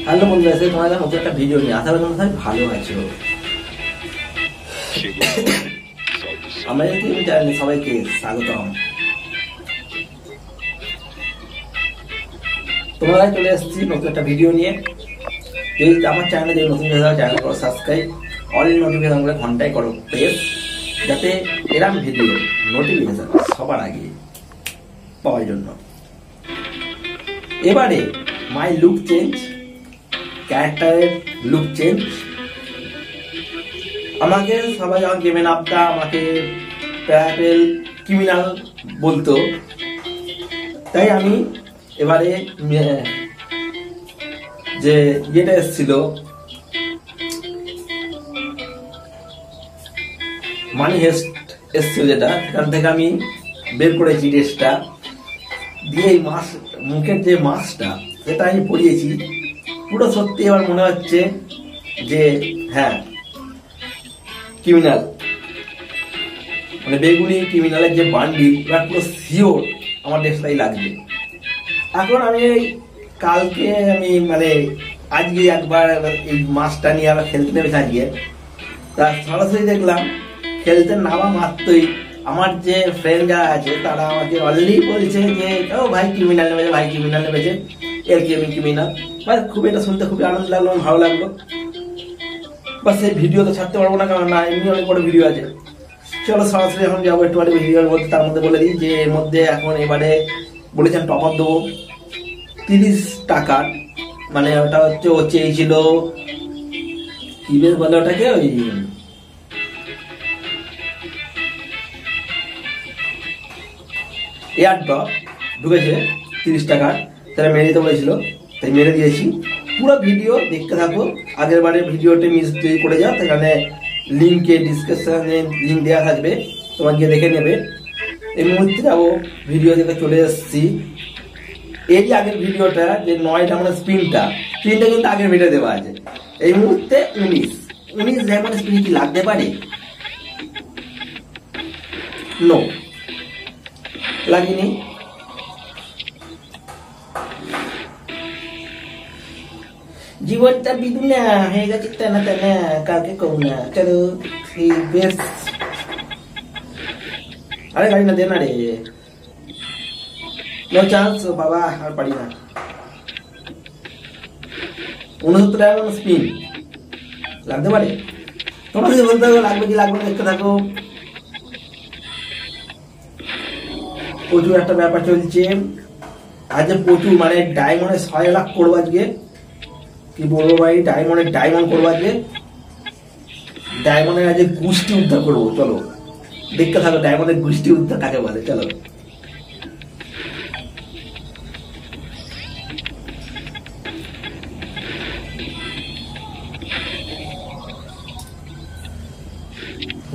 Hello বন্ধু, আজকে তোমাদের নতুন একটা ভিডিও নিয়ে আশা করি তোমরা ভালো আছো। আমার ইউটিউব চ্যানেলে সবাইকে স্বাগতম। তোমরা চলে এসেছি নতুন একটা ভিডিও নিয়ে। যদি আমার চ্যানেলে যদি নতুন চ্যানেল করো সাবস্ক্রাইব, অল নোটিফিকেশন করে ঘন্টায় করো প্রেস, যাতে এরকম ভিডিও নোটিফিকেশন সবার আগে পাওয়ার জন্য। এবারে মাই লুক চেঞ্জ, ক্যারেক্টারের লুক চেঞ্জ। আমাকে সবাই যখন গেমে নামটা আমাকে প্যারাপেল ক্রিমিনাল বলতো, তাই আমি এবারে যে ইয়েটা এসেছিল মানি হেস্ট এসেছিল, যেটা সেখান থেকে আমি বের করেছি ড্রেসটা দিয়ে এই মুখের যে মাস্কটা সেটা আমি পরিয়েছি। পুরো সত্যি এবার মনে হচ্ছে যে হ্যাঁ ক্রিমিনাল, মানে বেগুনি ক্রিমিনালের যে বান্ডিল, এবার পুরো শিওর আমার ড্রেসটাই লাগবে। এখন আমি কালকে আমি মানে আজকে একবার এই মাছটা নিয়ে আবার খেলতে নেমেছি আজকে। তা সরাসরি দেখলাম খেলতে নামা মাত্রই আমার যে ফ্রেন্ড যারা আছে তারা আমাকে অলরেডি বলছে যে ও ভাই ক্রিমিনাল নেমেছে, ভাই ক্রিমিনাল নেমেছে, এর গেমিং ক্রিমিনাল। মানে খুব এটা শুনতে খুবই আনন্দ লাগলো, ভালো লাগলো। বা সেই ভিডিও তো ছাড়তে পারবো না, কারণ না এমনি অনেক বড় ভিডিও আছে। চলো সরাসরি এখন যাবো একটু ভিডিওর মধ্যে। তার মধ্যে বলে দিই যে এর মধ্যে এখন এবারে বলেছেন টপ আপ দেবো 30 টাকার, মানে ওটা হচ্ছে ও চেয়েছিল কি বেশ বলে ওটাকে, ওই এয়ারড্রপ ঢুকেছে 30 টাকার, তারা মেরে দিতে বলেছিল, তাই মেরে দিয়েছি। পুরো ভিডিও দেখতে থাকো। আগের বারে ভিডিওটি মিস যদি করে যাও সেখানে লিঙ্কে ডিসক্রিপশনে লিঙ্ক দেওয়া থাকবে, তোমার গিয়ে দেখে নেবে। এই মুহূর্তে যাবো ভিডিও দেখে চলে এসেছি। এই আগের ভিডিওটা যে 9টা মানে স্পিনটা কিন্তু আগের ভিডিও দেওয়া আছে। এই মুহূর্তে 19 ডায়মন্ড স্পিন কি লাগতে পারে? নো, লাগেনি। জীবনটা বিদুনা হয়ে গেছে, টানা টানা কাউকে কম না। চলো বেশ, আরে গাড়ি না দে না রে, নো চান্স বাবা, আর পারি না। 69 টাকা স্পিন লাগতে পারে। তোমরা যদি বলতে থাকো লাগবে কি লাগবে না দেখতে থাকো। প্রচুর একটা ব্যাপার চলছে আজকে, প্রচুর মানে ডায়মন্ডে 6 লাখ করবো আজকে। কি বলবো ভাই, ডায়মন্ড করবো আজকে। ডায়মন্ডের আজকে গোষ্ঠী উদ্ধার করবো। চলো দেখতে থাকো ডায়মন্ডের গোষ্ঠী উদ্ধার কাকে বলে। চলো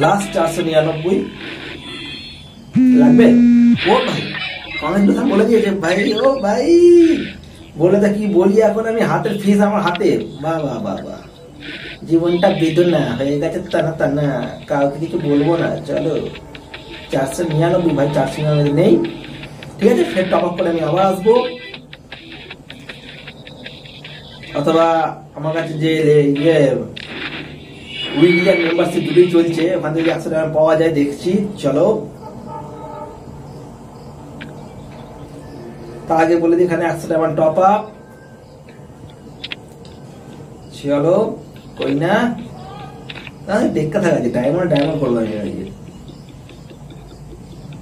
লাস্ট 499 লাগবে। ও ভাই কমেন্ট কথা বলে দিয়েছে ভাই, ও ভাই বলে তা কি বলি এখন আমি, হাতের ফিস আমার হাতে। বাবা বাবা, জীবনটা বেদনা হয়ে গেছে, টানা টানা কাউকে কিছু বলবো না। চলো 499 ভাই, 499 নেই, ঠিক আছে। ফের টপ আপ করে আমি আবার আসবো, অথবা আমার কাছে যে ইয়ে উইকলি মেম্বারশিপ দুটোই চলছে, ওখান থেকে 100 টাকা পাওয়া যায় দেখছি। চলো তার আগে বলে দিই এখানে 100 টাকা টপ আপ। চলো কই না দেখা থাকা যে ডায়মন্ড করবো আমি আজকে।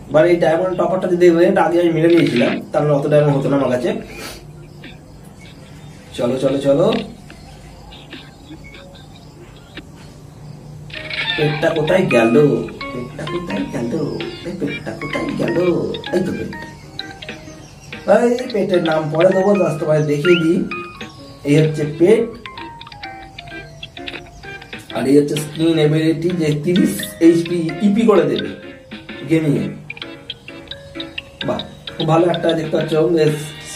এবার এই ডায়মন্ড টপ আপটা যদি আগে আমি মেরে নিয়েছিলাম তাহলে অত ডায়মন্ড হতো না আমার কাছে। চলো চলো চলো, পেটটা কোথায় গেল, পেটটা কোথায় গেল, পেটটা কোথায় গেল? এই তো পেট, পেটের নাম পরে দেবো, তোমায় দেখিয়ে দিই। এই হচ্ছে পেট, আর এই হচ্ছে স্কিন এবিলিটি, যে 30 HP ইপি করে দেবে গেমিং এ। বাহ, খুব ভালো একটা দেখতে পাচ্ছ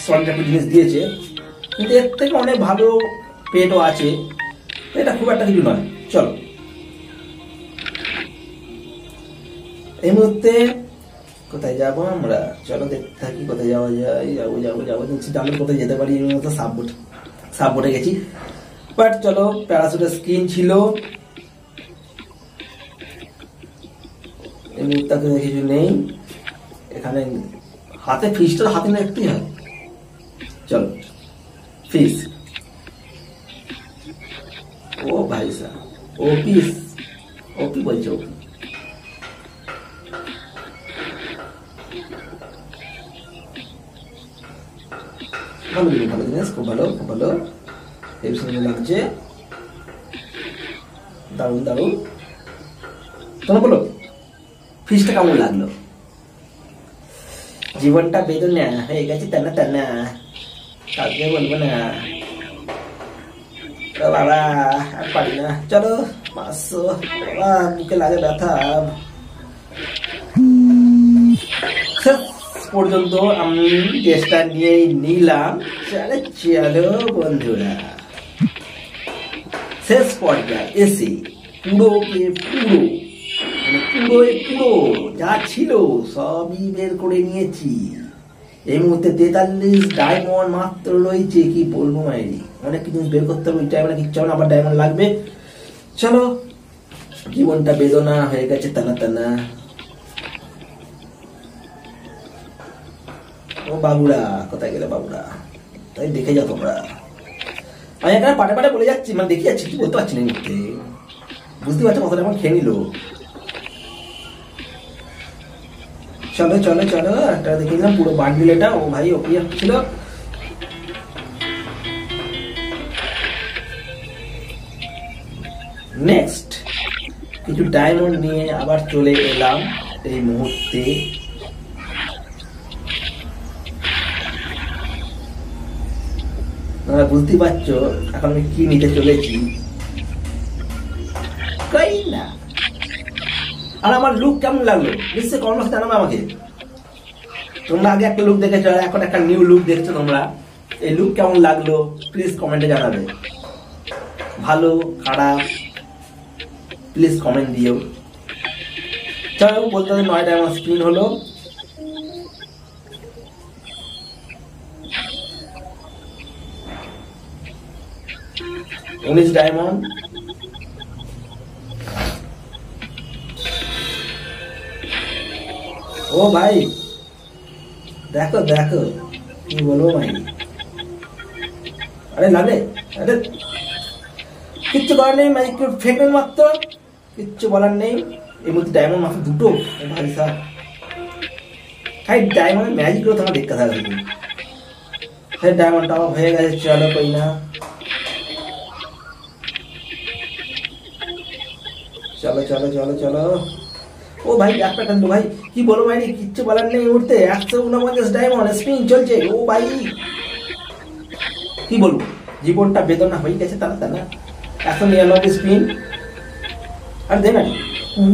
সল্ট একটা জিনিস দিয়েছে, কিন্তু এর থেকে অনেক ভালো পেটও আছে, এটা খুব একটা কিছু নয়। চলো এই মুহূর্তে কোথায় যাবো আমরা? চলো দেখতে থাকি কোথায় যাওয়া যায়। যাবো যাবো যাবো দেখছি জানো কোথায় যেতে পারি। আমি তো সাববোটে গেছি, বাট চলো প্যারাসুটের স্কিন ছিল, এই মুহূর্তে কিছু নেই এখানে। হাতে ফিশটা হাতে না একটু হয়। চলো ফিশ, ও ভাই সা ও পিস, ও কি বলছো? ভালো জিনিস, ভালো জিনিস, খুব ভালো খুব ভালো, এই সুন্দর লাগছে, দারুণ দারুণ। তোমার বলো ফিশটা কেমন লাগলো? জীবনটা বেদনা হয়ে গেছে টানা টানা, কাউকে বলবো না বাবা, আর পারি না। চলো 500, বাবা বুকে লাগে ব্যথা। পর্যন্ত আমি চেষ্টা নিয়ে নিলাম। চলো বন্ধুরা, শেষ পর্যায়ে এসে পুরো যা ছিল সবই বের করে নিয়েছি। এই মুহূর্তে 43 ডায়মন্ড মাত্র রয়েছে। কি বলবো মাইরি, অনেক কিছু বের করতে হবে। ওই টাইমে কিচ্ছু না, আবার ডায়মন্ড লাগবে। চলো, জীবনটা বেদনা হয়ে গেছে টানা টানা। ও বাবুরা, কোথায় গেলে বাবুরা? তাই দেখে যাও তোমরা। আমি এখানে পাটে পাটে বলে যাচ্ছি, মানে দেখে যাচ্ছি, কি বলতে পারছি না। মুহূর্তে বুঝতে পারছো কথাটা আমার খেয়ে নিল। চলো চলো চলো, একটা দেখে নিলাম পুরো বান্ডিল এটা। ও ভাই ওপি ছিল। নেক্সট কিছু ডায়মন্ড নিয়ে আবার চলে এলাম এই মুহূর্তে। বুঝতে পারছো এখন আমি কি নিতে চলেছি। না, আর আমার লুক কেমন লাগলো নিশ্চয়ই কমেন্ট বক্সে জানাবে আমাকে। তোমরা আগে একটা লুক দেখেছো, আর এখন একটা নিউ লুক দেখছো তোমরা। এই লুক কেমন লাগলো প্লিজ কমেন্টে জানাবে। ভালো খারাপ প্লিজ কমেন্ট দিও। চলো বলতে হবে 9টা আমার স্ক্রিন হলো। $19 ডায়মন্ড। ও ভাই দেখো দেখো, কি বলবো ভাই। আরে লাগে, আরে কিচ্ছু করার নেই, একটু ফেকবেন মাত্র, কিচ্ছু বলার নেই। এই মধ্যে ডায়মন্ড মাত্র 2টো ভাই স্যার। ভাই ডায়মন্ড ম্যাজিক করে তোমার দেখতে থাকবে। সেই ডায়মন্ডটা আমার হয়ে গেছে। চলো কই না, চলো চলো চলো চলো। ও ভাই একটা টান ভাই, কি বলো ভাই, কিচ্ছু বলার নেই। এই মুহূর্তে 149 ডায়মন্ড স্পিন চলছে। ও ভাই কি বলবো, জীবনটা বেদনা হয়ে গেছে তারা তারা। 199 স্পিন আর দেন।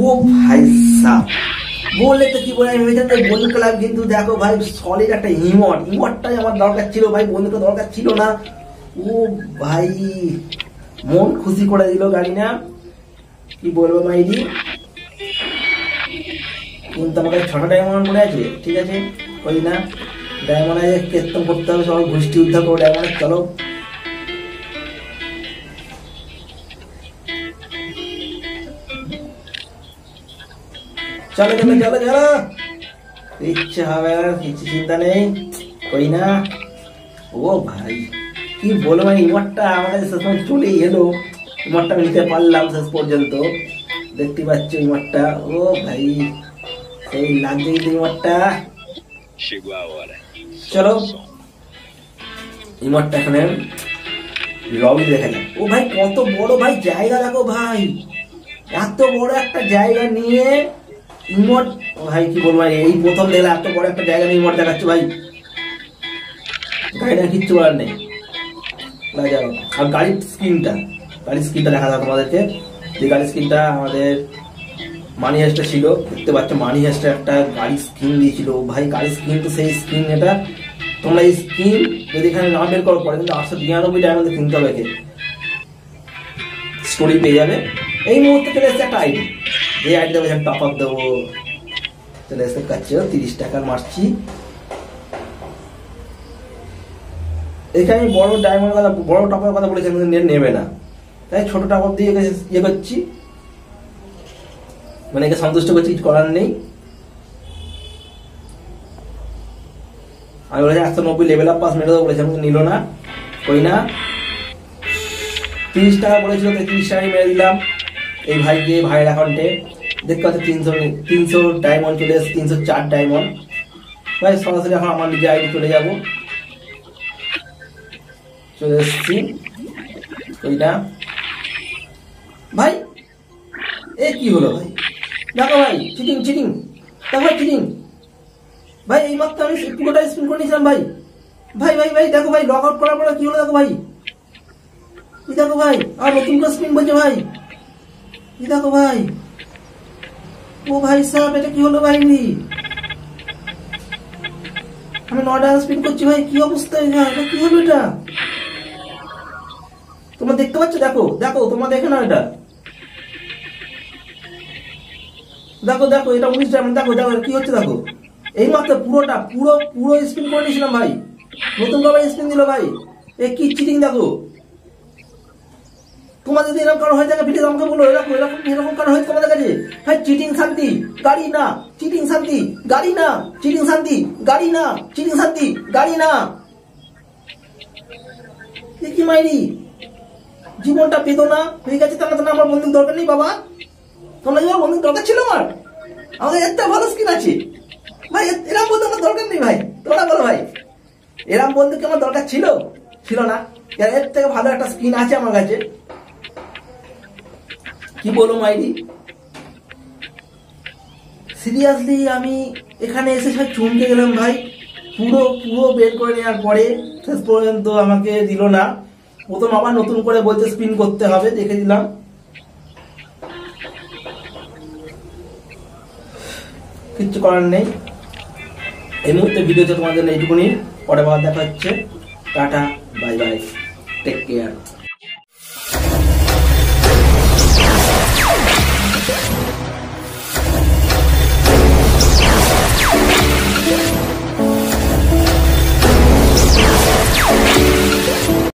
ও ভাই সাহ, বললে তো কি বলে আমি ভেবেছিলাম বন্ধু ক্লাব, কিন্তু দেখো ভাই সলিড একটা ইমোটটাই আমার দরকার ছিল ভাই, বন্ধুকে দরকার ছিল না। ও ভাই মন খুশি করে দিল গাড়ি না, কি বলবো মাইদি। কিন্তু আমাকে 6টা ডায়মন্ড পড়ে আছে। ঠিক আছে ওই না, ডায়মন্ড কেতন করতে হবে, সবাই গোষ্ঠী উদ্ধার করো ডায়মন্ড। চলো চলো চলো চলো চলো, ইচ্ছে হবে আর কিছু চিন্তা নেই কই না। ও ভাই কি বলবো ভাই, ইমোটটা আমাদের শেষ পর্যন্ত চলেই এলো। ইমোটটা আমি নিতে পারলাম শেষ পর্যন্ত, দেখতে পাচ্ছ ইমোটটা। ও ভাই সেই লাগছে ইমোটটা। চলো ইমোটটা এখানে লবি দেখা যায়। ও ভাই কত বড় ভাই জায়গা, দেখো ভাই এত বড় একটা জায়গা নিয়ে ইমোট। ভাই কি বলবো ভাই, এই প্রথম দেখলে এত বড় একটা জায়গা নিয়ে ইমোট দেখাচ্ছে ভাই। গাড়িটা কিচ্ছু বলার নেই। আর গাড়ির স্ক্রিনটা দেখা যায় তোমাদেরকে। যে গাড়ির স্ক্রিনটা আমাদের মানি হেস্টে ছিল, দেখতে পাচ্ছ মানি হেস্টে একটা গাড়ির স্ক্রিন দিয়েছিল। ভাই গাড়ির স্ক্রিন তো সেই স্ক্রিন। এটা তোমরা এই স্ক্রিন যদি এখানে না বের করো পরে কিন্তু 892 ডায়মন্ডে কিনতে হবে, স্টোরি পেয়ে যাবে। এই মুহূর্তে চলে এসেছে একটা আইডি, যে আইডিটা বলছে টপ আপ দেবো। চলে এসে কাছে 30 টাকার মারছি। এখানে আমি বড় ডায়মন্ড কথা, বড় টপের কথা বলেছি, নেবে না, তাই ছোট টপ দিয়ে ইয়ে করছি, মানে একে সন্তুষ্ট করছি, কিছু করার নেই। আমি বলেছি 190 লেভেল আপ পাস মেরে দেবো বলেছি, আমাকে নিল না, কই না 30 টাকা বলেছিল, তাই 30 টাকায় মেরে দিলাম এই ভাইকে, ভাইয়ের অ্যাকাউন্টে। দেখতে পাচ্ছি 300 ডায়মন্ড চলে এসেছে, 304 ডায়মন্ড। ভাই সরাসরি এখন আমার নিজের আইডি চলে যাবো, চলে এসেছি ওইটা। ভাই এ কি হলো ভাই, দেখো ভাই চিটিং চিটিং, দেখো ভাই চিটিং ভাই, এই মাত্র আমি পুরোটা স্পিন করে নিয়েছিলাম ভাই। ভাই ভাই ভাই দেখো ভাই, লগ আউট করার পরে কি হলো দেখো ভাই, এই দেখো ভাই আর নতুন করে স্পিন বলছে ভাই, এই দেখো ভাই, ও ভাই সাহেব এটা কি হলো ভাই, আমি 9টা স্পিন করছি ভাই, কি অবস্থা, এটা কি হলো, এটা তোমরা দেখতে পাচ্ছ, দেখো দেখো তোমরা দেখে না, এটা দেখো দেখো, এটা 19 ডায়মন্ড, দেখো দেখো কি হচ্ছে, দেখো এই মাত্র পুরোটা পুরো পুরো স্পিন করে নিয়েছিলাম ভাই, নতুন করে স্পিন দিল ভাই, এ কি চিটিং দেখো। তোমার যদি এরকম কারো হয়ে থাকে প্লিজ আমাকে বলো, এরকম এরকম এরকম কারো হয়েছে তোমাদের কাছে ভাই, চিটিং শান্তি গাড়ি না, চিটিং শান্তি গাড়ি না, চিটিং শান্তি গাড়ি না, চিটিং শান্তি গাড়ি না, কি মাইরি জীবনটা পেতো না হয়ে গেছে, তার না আমার বন্ধুর দরকার নেই বাবা, তোমরা যে বন্ধুর দরকার ছিল আমার, আমাদের একটা ভালো স্কিন আছে ভাই, এরকম বন্ধু আমার দরকার নেই ভাই, তোমরা বলো ভাই এরকম বন্ধুকে আমার দরকার ছিল, ছিল না, এর থেকে ভালো একটা স্কিন আছে আমার কাছে, কি বলো মাইরি। সিরিয়াসলি আমি এখানে এসে সব চমকে গেলাম ভাই, পুরো পুরো বের করে নেওয়ার পরে শেষ পর্যন্ত আমাকে দিল না, প্রথম আবার নতুন করে বলতে স্পিন করতে হবে, দেখে দিলাম, কিচ্ছু করার নেই। এই মুহূর্তে ভিডিওতে তোমার জন্য এইটুকুনি, পরে আবার দেখা হচ্ছে, tata bye bye, take care.